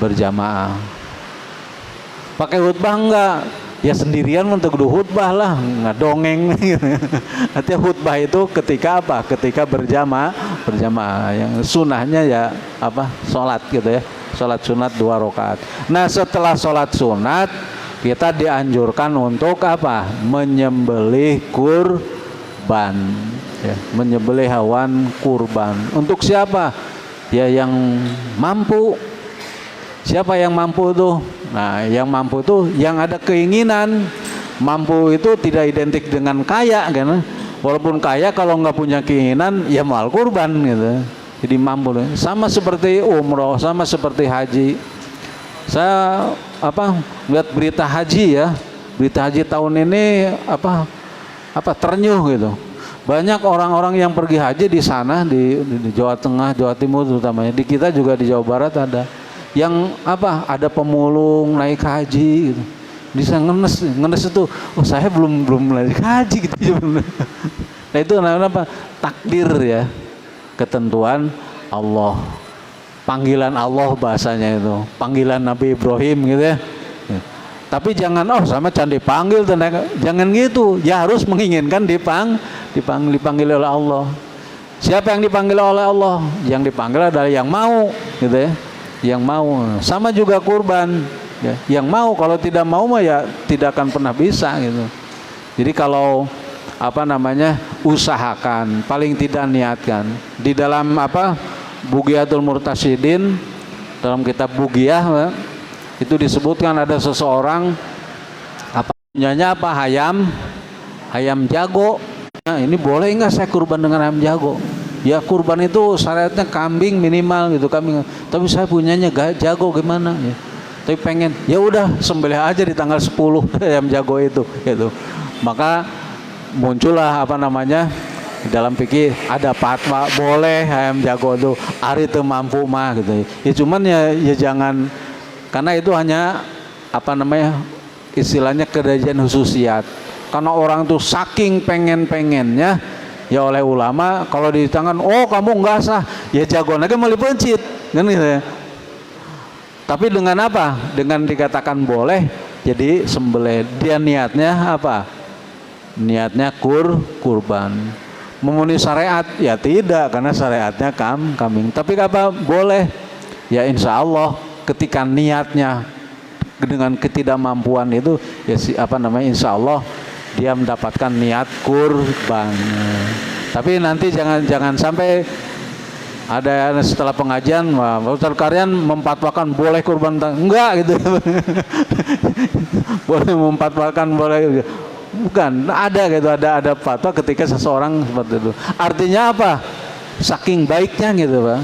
berjamaah. Pakai khutbah enggak? Ya sendirian untuk khutbah lah, nggak dongeng. Artinya khutbah itu ketika apa? Ketika berjamaah. Yang sunahnya ya apa? Sholat gitu ya, sholat sunat 2 rakaat. Nah, setelah sholat sunat kita dianjurkan untuk apa? Menyembelih kurban ya, menyembelih hewan kurban. Untuk siapa? Ya yang mampu. Siapa yang mampu tuh? Nah, yang mampu tuh yang ada keinginan. Mampu itu tidak identik dengan kaya kan? Walaupun kaya, kalau nggak punya keinginan ya mal kurban gitu. Jadi mampu. Sama seperti umroh, sama seperti haji. Saya lihat berita haji ya, berita haji tahun ini ternyuh gitu. Banyak orang-orang yang pergi haji di sana di Jawa Tengah, Jawa Timur terutamanya. Di kita juga di Jawa Barat ada yang ada pemulung naik haji gitu. Bisa ngenes itu, saya belum naik haji gitu. Nah itu namanya apa? Takdir ya, ketentuan Allah. Panggilan Allah bahasanya itu, panggilan Nabi Ibrahim gitu ya. Tapi jangan sama candi panggil, jangan gitu. Ya harus menginginkan dipanggil oleh Allah. Siapa yang dipanggil oleh Allah? Yang dipanggil adalah yang mau gitu ya. Yang mau. Sama juga kurban ya. Yang mau, kalau tidak mau mah ya tidak akan pernah bisa gitu. Jadi kalau usahakan, paling tidak niatkan. Di dalam Bugiyatul Murtasyidin, dalam kitab Bugiyah itu disebutkan ada seseorang punyanya ayam jago. Nah, ini boleh enggak saya kurban dengan ayam jago? ya kurban itu syariatnya kambing minimal gitu, kambing. Tapi saya punyanya jago gimana ya? Tapi pengen, ya udah sembelih aja di tanggal 10 ayam jago itu gitu. Maka muncullah apa namanya, dalam fikih ada fatwa boleh ayam jago itu ari teu mampu mah gitu. Ya cuman ya jangan, karena itu hanya apa namanya istilahnya kerajian khususiyat. Karena orang tuh saking pengennya ya oleh ulama kalau di tangan, oh kamu nggak sah, ya jago lagi mau dipencit kan gitu ya. Tapi dengan apa? Dengan dikatakan boleh, jadi sembelih. Dia niatnya apa? Niatnya kurban. Memenuhi syariat? Ya tidak, karena syariatnya kambing. Tapi apa? Boleh. Ya insya Allah ketika niatnya dengan ketidakmampuan itu, ya apa namanya, insya Allah dia mendapatkan niat kurban. Tapi nanti jangan sampai ada setelah pengajian, Ustaz Karyan memfatwakan boleh kurban, enggak gitu. Boleh memfatwakan boleh, bukan, ada gitu, ada fatwa ketika seseorang seperti itu. Artinya apa? Saking baiknya gitu Pak,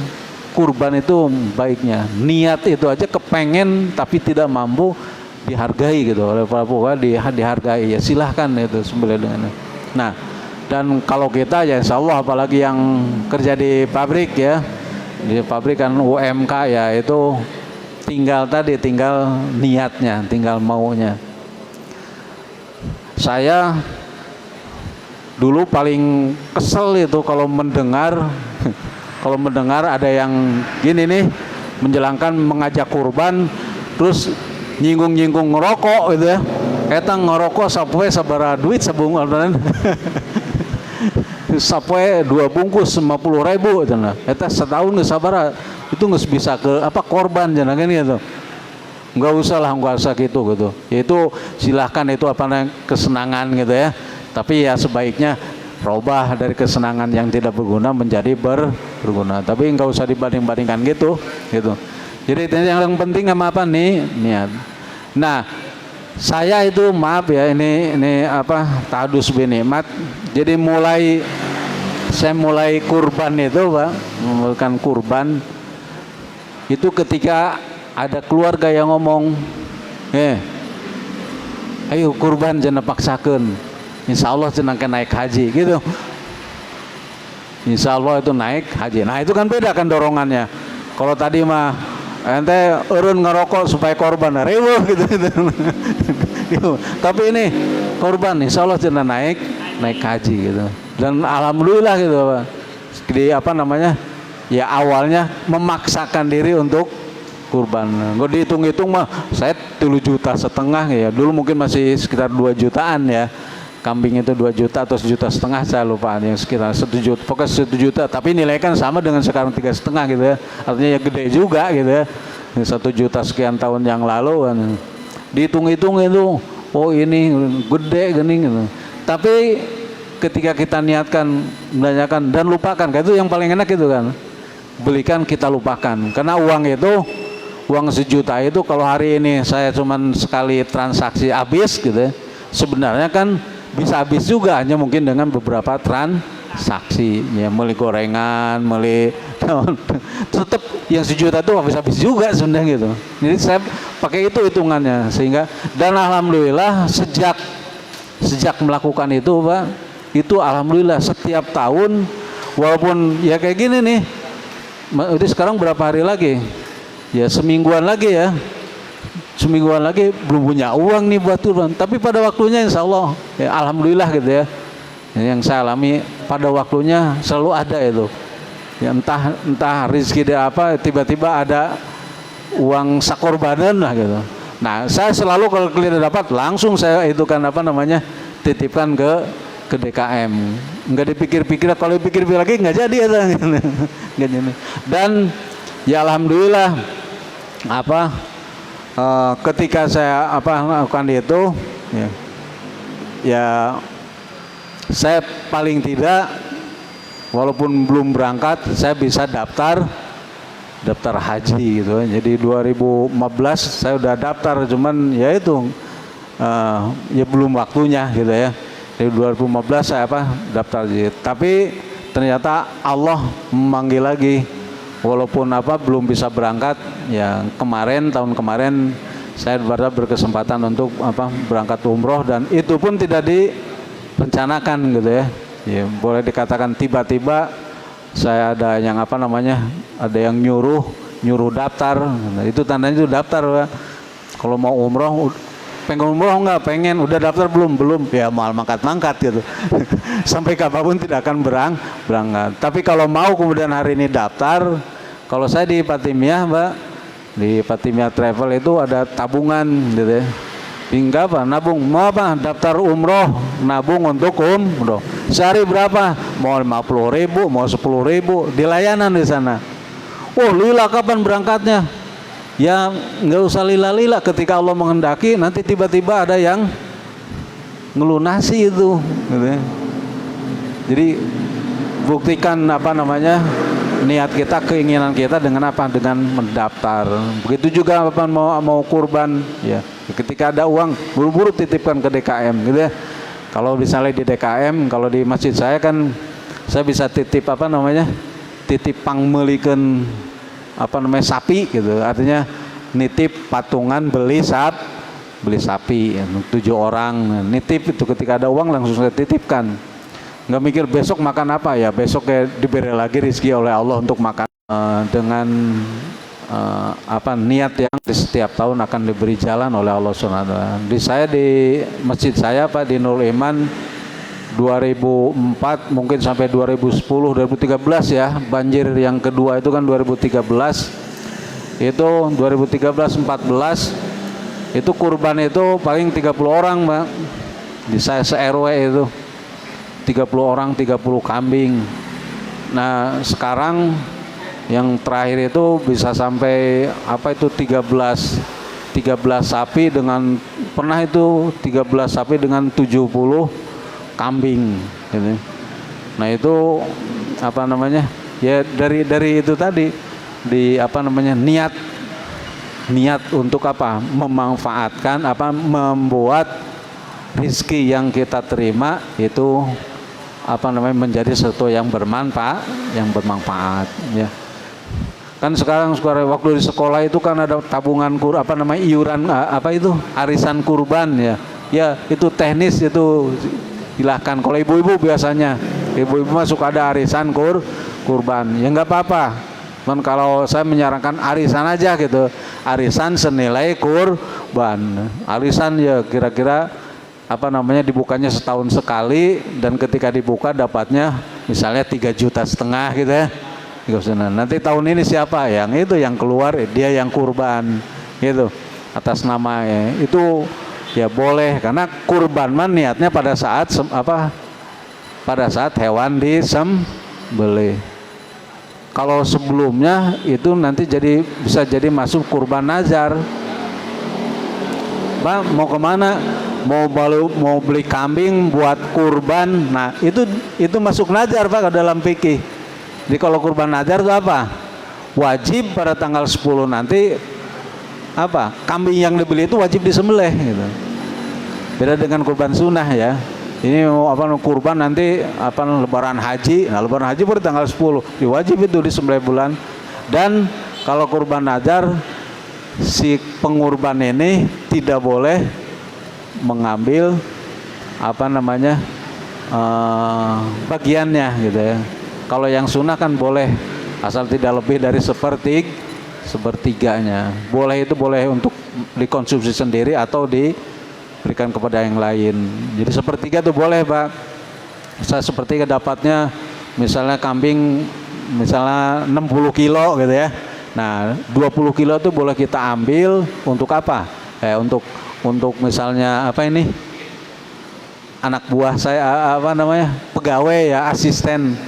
kurban itu baiknya, niat itu aja kepengen tapi tidak mampu, dihargai gitu oleh para fuqaha, dihargai, ya silahkan itu sembelih dengan. Nah, dan kalau kita ya insya Allah, apalagi yang kerja di pabrik ya, di pabrik kan UMK ya, itu tinggal niatnya, tinggal maunya. Saya dulu paling kesel itu kalau mendengar ada yang gini nih, menjelangkan mengajak kurban terus nyinggung ngerokok gitu ya. Eta ngerokok sapoe sabaraha duit sabungkus sapoe 2 bungkus 50.000 cenah. Eta setahun geus sabaraha, itu geus bisa ke apa korban cenah kan gitu. Enggak usah lah, enggak usah gitu. Itu silahkan, itu apa namanya kesenangan gitu ya. Tapi ya sebaiknya robah dari kesenangan yang tidak berguna menjadi berguna. Tapi enggak usah dibanding-bandingkan gitu. Jadi yang penting apa nih? Niat. Nah, saya itu maaf ya, ini apa, ta'adus bin nikmat. Jadi saya mulai kurban itu Pak, mengumpulkan kurban itu ketika ada keluarga yang ngomong, ayo kurban jangan paksakan, insya Allah jangan naik haji gitu. Insya Allah itu naik haji. Nah itu kan beda kan dorongannya. Kalau tadi mah ente urun ngerokok supaya korban rewel gitu. Tapi ini korban, insya Allah jangan naik haji gitu. Dan alhamdulillah gitu Pak. Di apa namanya, ya awalnya memaksakan diri untuk kurban. Gue dihitung-hitung mah saya 3,5 juta ya. Dulu mungkin masih sekitar 2 jutaan ya. Kambing itu 2 juta atau 1,5 juta, saya lupa, yang sekitar 1 juta, pokoknya 1 juta. Tapi nilai kan sama dengan sekarang 3,5 gitu ya. Artinya ya gede juga gitu ya. 1 juta sekian tahun yang lalu kan. Dihitung-hitung itu, oh ini gede gini gitu. Tapi ketika kita niatkan, menanyakan dan lupakan, itu yang paling enak itu kan. Belikan kita lupakan. Karena uang 1 juta itu kalau hari ini saya cuman sekali transaksi habis gitu ya. Sebenarnya kan bisa habis juga, hanya mungkin dengan beberapa transaksi ya, beli gorengan, beli tetap yang 1 juta itu habis juga sebenarnya gitu. Jadi saya pakai itu hitungannya, sehingga, dan alhamdulillah sejak melakukan itu Pak, itu alhamdulillah setiap tahun, walaupun ya kayak gini nih, ini sekarang berapa hari lagi ya, semingguan lagi belum punya uang nih buat kurban. Tapi pada waktunya insya Allah ya, alhamdulillah gitu ya. Yang saya alami pada waktunya selalu ada itu ya, entah rezeki dia apa, tiba-tiba ada uang sakorbanan lah gitu. Nah saya selalu kalau kalian dapat langsung saya itu kan apa namanya, titipkan ke DKM. Nggak dipikir-pikir, kalau dipikir-pikir lagi nggak jadi ya. Nggak jadi. Dan ya alhamdulillah ketika saya melakukan itu ya saya paling tidak, walaupun belum berangkat, saya bisa daftar haji gitu. Jadi 2015 saya udah daftar, cuman ya itu ya belum waktunya gitu ya. Dari 2015 saya daftar haji. Tapi ternyata Allah memanggil lagi, walaupun belum bisa berangkat ya. Tahun kemarin saya berkesempatan untuk berangkat umroh, dan itu pun tidak direncanakan gitu ya. Ya boleh dikatakan tiba-tiba saya ada yang ada yang nyuruh daftar. Nah, itu tandanya itu daftar, Pak. Kalau mau umroh, pengen umroh nggak? Pengen. Udah daftar belum? Belum. Ya mal mangkat gitu. Sampai kapanpun tidak akan berangkat. Tapi kalau mau kemudian hari ini daftar, kalau saya di Fatimiyah, Mbak, di Fatimiyah Travel itu ada tabungan gitu ya. Hingga nabung, mau daftar umroh, nabung untuk umroh. Sehari berapa? Mau 50.000, mau 10.000, di layanan di sana. Oh lila, kapan berangkatnya? Ya nggak usah lila-lila, ketika Allah menghendaki nanti tiba-tiba ada yang ngelunasi itu gitu ya. Jadi buktikan niat kita, keinginan kita dengan dengan mendaftar. Begitu juga mau kurban ya. Ketika ada uang, buru-buru titipkan ke DKM gitu ya. Kalau misalnya di DKM, kalau di masjid saya kan saya bisa titip titip pangmelikeun sapi gitu. Artinya nitip patungan beli sapi 7 orang. Nitip itu ketika ada uang langsung saya titipkan. Nggak mikir besok makan apa ya, besok kayak diberi lagi rezeki oleh Allah untuk makan dengan niat yang di setiap tahun akan diberi jalan oleh Allah SWT. Di masjid saya Pak, di Nurul Iman 2004 mungkin sampai 2010 2013 ya, banjir yang kedua itu kan 2013, itu 2013-14 itu kurban itu paling 30 orang Pak, di saya se-RW itu 30 orang 30 kambing. Nah sekarang yang terakhir itu bisa sampai 13 sapi dengan pernah itu 13 sapi dengan 70 kambing gitu. Nah itu ya dari itu tadi di niat untuk memanfaatkan membuat rizki yang kita terima itu menjadi sesuatu yang bermanfaat ya. Kan sekarang waktu di sekolah itu kan ada tabungan iuran arisan kurban ya. Ya itu teknis, itu silahkan. Kalau ibu-ibu biasanya ibu-ibu masuk ada arisan kurban ya nggak apa-apa. Dan kalau saya menyarankan arisan aja gitu, arisan senilai kurban. Arisan ya kira-kira dibukanya setahun sekali, dan ketika dibuka dapatnya misalnya 3,5 juta gitu ya. Nanti tahun ini siapa yang keluar, dia yang kurban gitu atas nama itu ya boleh, karena kurban niatnya pada saat hewan disembelih. Kalau sebelumnya itu nanti bisa jadi masuk kurban nazar. Pak mau kemana? Mau beli kambing buat kurban. Nah itu masuk nazar Pak ke dalam fikih. Jadi kalau kurban nazar itu wajib pada tanggal 10 nanti kambing yang dibeli itu wajib disembelih gitu. Beda dengan kurban sunnah ya. Ini kurban nanti lebaran haji. Nah lebaran haji pada tanggal 10 wajib itu disembelih bulan. Dan kalau kurban nazar, si pengurban ini tidak boleh mengambil bagiannya gitu ya. Kalau yang sunnah kan boleh, asal tidak lebih dari sepertiganya. Boleh itu boleh untuk dikonsumsi sendiri atau diberikan kepada yang lain. Jadi sepertiga itu boleh Pak. Saya sepertiga dapatnya misalnya kambing misalnya 60 kilo gitu ya. Nah 20 kilo itu boleh kita ambil untuk apa? Untuk misalnya anak buah saya pegawai ya, asisten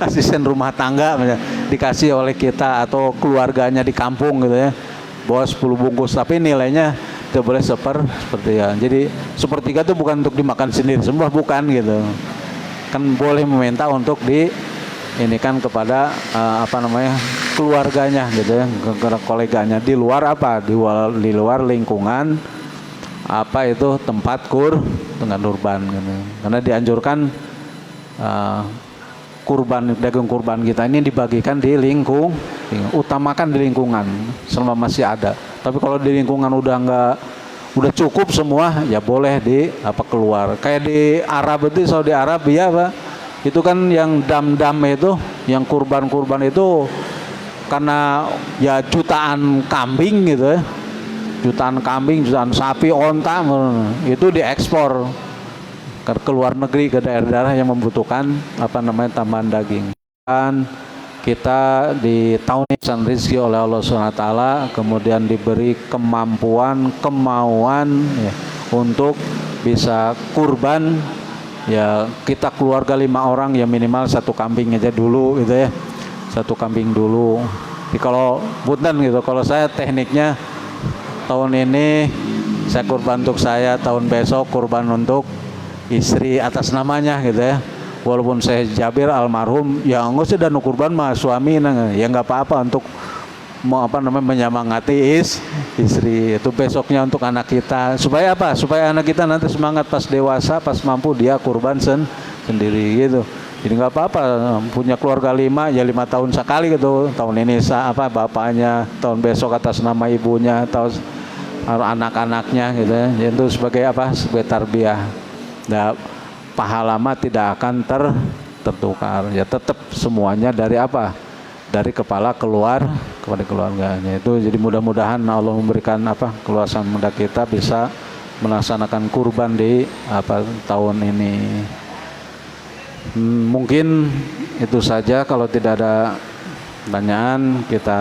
asisten rumah tangga dikasih oleh kita atau keluarganya di kampung gitu ya, bawa 10 bungkus, tapi nilainya tidak boleh sepertiga. Jadi sepertiga itu bukan untuk dimakan sendiri semua, bukan gitu kan, boleh meminta untuk ini kan kepada keluarganya gitu ya, kepada koleganya di luar di luar lingkungan tempat dengan kurban gitu. Karena dianjurkan kurban, daging kurban kita ini dibagikan di utamakan di lingkungan selama masih ada. Tapi kalau di lingkungan udah cukup semua, ya boleh keluar. Kayak di Arab itu, Saudi Arabia Pak, itu kan yang dam-dam itu, yang kurban-kurban itu karena ya jutaan kambing gitu ya. Jutaan kambing, jutaan sapi, onta itu diekspor ke luar negeri, ke daerah-daerah yang membutuhkan tambahan daging. Dan kita di tahun ini rezeki oleh Allah SWT, kemudian diberi kemampuan, kemauan ya, untuk bisa kurban. Ya kita keluarga 5 orang ya minimal 1 kambing aja dulu gitu ya, 1 kambing dulu. Jadi kalau punten gitu, kalau saya tekniknya tahun ini saya kurban untuk saya, tahun besok kurban untuk istri atas namanya gitu ya. Walaupun saya Jabir almarhum, ya nggak usah dan kurban mah suami ya nggak apa-apa untuk menyemangati istri. Itu besoknya untuk anak kita, supaya apa? Supaya anak kita nanti semangat pas dewasa, pas mampu dia kurban sendiri gitu. Jadi nggak apa-apa punya keluarga 5 ya 5 tahun sekali gitu. Tahun ini bapaknya, tahun besok atas nama ibunya, atau anak-anaknya gitu ya. Itu sebagai sebagai tarbiyah. Nah, pahala tidak akan tertukar. Ya tetap semuanya dari dari kepala keluar kepada keluarganya. Itu jadi mudah-mudahan Allah memberikan keluasan muda kita bisa melaksanakan kurban di tahun ini. Mungkin itu saja, kalau tidak ada pertanyaan kita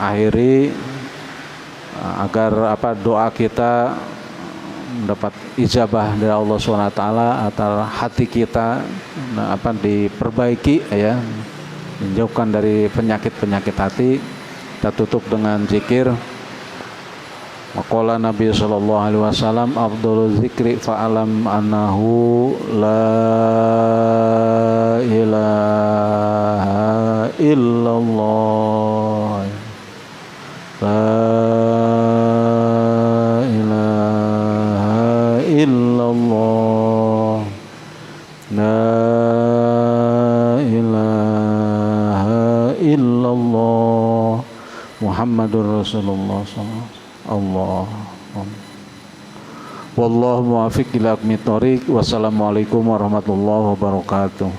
akhiri agar doa kita mendapat ijabah dari Allah SWT agar hati kita diperbaiki ya, menjauhkan dari penyakit-penyakit hati. Kita tutup dengan zikir. Maqala Nabi sallallahu alaihi wasallam, afdhalul zikri fa'alam annahu la ilaha illallah. La ilaha illallah. La ilaha illallah. Muhammadur Rasulullah sallallahu Allah. Wallahu muwaffiq ila aqwamit thoriq. Wassalamualaikum warahmatullahi wabarakatuh.